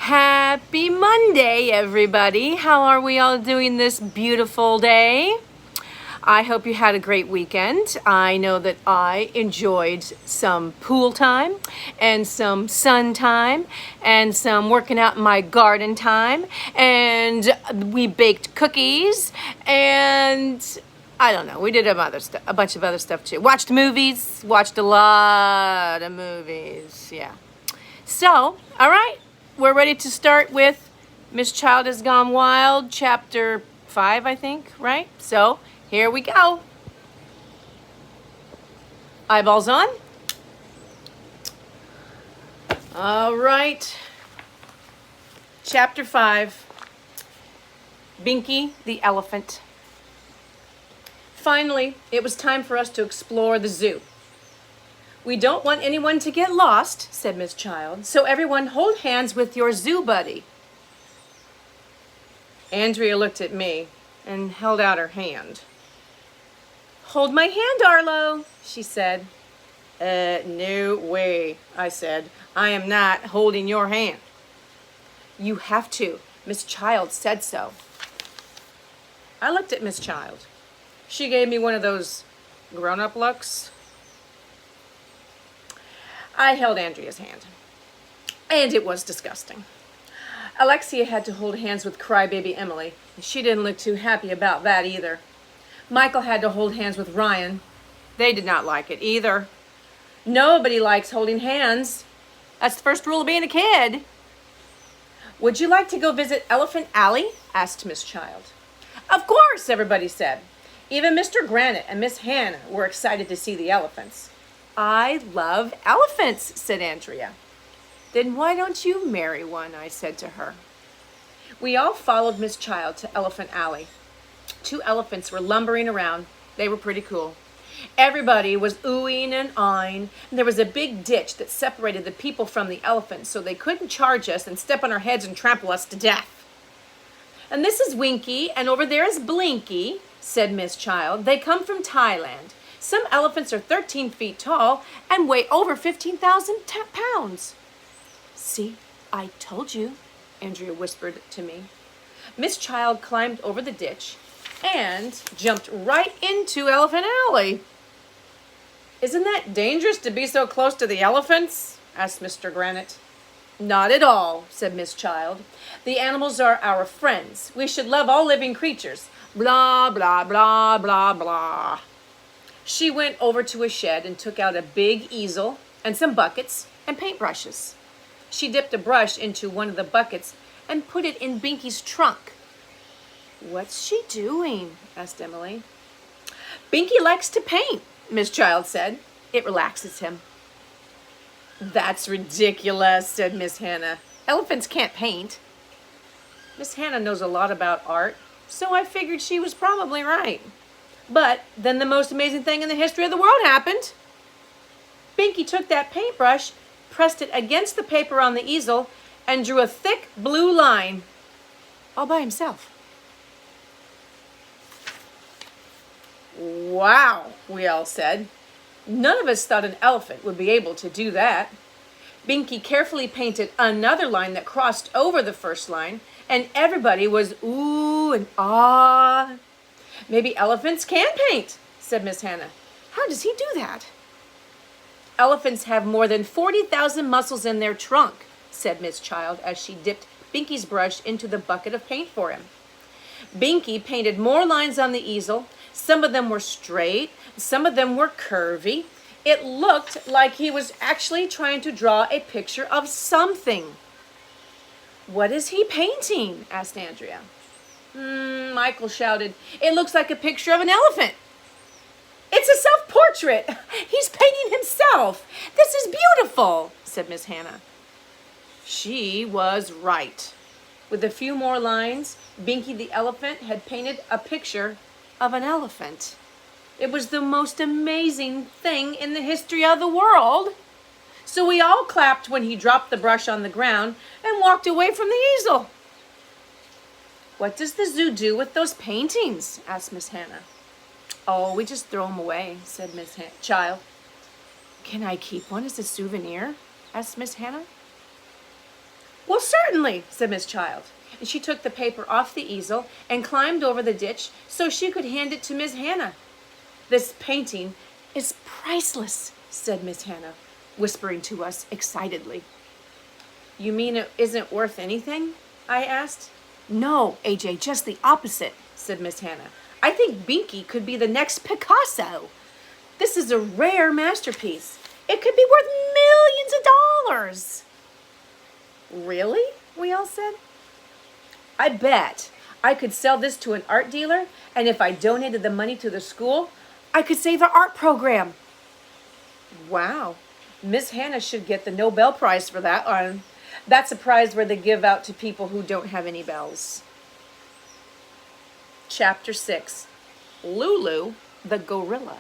Happy Monday, everybody. How are we all doing this beautiful day? I hope you had a great weekend. I know that I enjoyed some pool time and some sun time and some working out in my garden time, and we baked cookies, and I don't know, we did a bunch of other stuff too. Watched movies, watched a lot of movies, yeah. So, all right, we're ready to start with Miss Child Has Gone Wild, chapter 5, I think, right? So, here we go. Eyeballs on. All right. Chapter 5. Binky the Elephant. Finally, it was time for us to explore the zoo. We don't want anyone to get lost, said Miss Child, so everyone hold hands with your zoo buddy. Andrea looked at me and held out her hand. Hold my hand, Arlo, she said. No way, I said. I am not holding your hand. You have to. Miss Child said so. I looked at Miss Child. She gave me one of those grown-up looks. I held Andrea's hand, and it was disgusting. Alexia had to hold hands with crybaby Emily. She didn't look too happy about that either. Michael had to hold hands with Ryan. They did not like it either. Nobody likes holding hands. That's the first rule of being a kid. Would you like to go visit Elephant Alley? Asked Miss Child. Of course, everybody said. Even Mr. Granite and Miss Hannah were excited to see the elephants. I love elephants, said Andrea. Then why don't you marry one, I said to her. We all followed Miss Child to Elephant Alley. 2 elephants were lumbering around. They were pretty cool. Everybody was oohing and awing, and there was a big ditch that separated the people from the elephants so they couldn't charge us and step on our heads and trample us to death. And this is Winky, and over there is Blinky, said Miss Child. They come from Thailand. Some elephants are 13 feet tall and weigh over 15,000 pounds. See, I told you, Andrea whispered to me. Miss Child climbed over the ditch and jumped right into Elephant Alley. Isn't that dangerous to be so close to the elephants? Asked Mr. Granite. Not at all, said Miss Child. The animals are our friends. We should love all living creatures. Blah, blah, blah, blah, blah. She went over to a shed and took out a big easel and some buckets and paintbrushes. She dipped a brush into one of the buckets and put it in Binky's trunk. What's she doing? Asked Emily. Binky likes to paint, Miss Child said. It relaxes him. That's ridiculous, said Miss Hannah. Elephants can't paint. Miss Hannah knows a lot about art, so I figured she was probably right. But then the most amazing thing in the history of the world happened. Binky took that paintbrush, pressed it against the paper on the easel, and drew a thick blue line all by himself. Wow, we all said. None of us thought an elephant would be able to do that. Binky carefully painted another line that crossed over the first line, and everybody was ooh and ah. Maybe elephants can paint, said Miss Hannah. How does he do that? Elephants have more than 40,000 muscles in their trunk, said Miss Child as she dipped Binky's brush into the bucket of paint for him. Binky painted more lines on the easel. Some of them were straight, some of them were curvy. It looked like he was actually trying to draw a picture of something. What is he painting? Asked Andrea. Michael shouted. It looks like a picture of an elephant. It's a self-portrait. He's painting himself. This is beautiful, said Miss Hannah. She was right. With a few more lines, Binky the elephant had painted a picture of an elephant. It was the most amazing thing in the history of the world. So we all clapped when he dropped the brush on the ground and walked away from the easel. What does the zoo do with those paintings? Asked Miss Hannah. Oh, we just throw them away, said Miss Child. Can I keep one as a souvenir? Asked Miss Hannah. Well, certainly, said Miss Child. And she took the paper off the easel and climbed over the ditch so she could hand it to Miss Hannah. This painting is priceless, said Miss Hannah, whispering to us excitedly. You mean it isn't worth anything? I asked. No, AJ, just the opposite, said Miss Hannah. I think Binky could be the next Picasso. This is a rare masterpiece. It could be worth millions of dollars. Really? We all said. I bet I could sell this to an art dealer, and if I donated the money to the school, I could save the art program. Wow. Miss Hannah should get the Nobel Prize for that one. That's a prize where they give out to people who don't have any bells. Chapter 6. Lulu the Gorilla.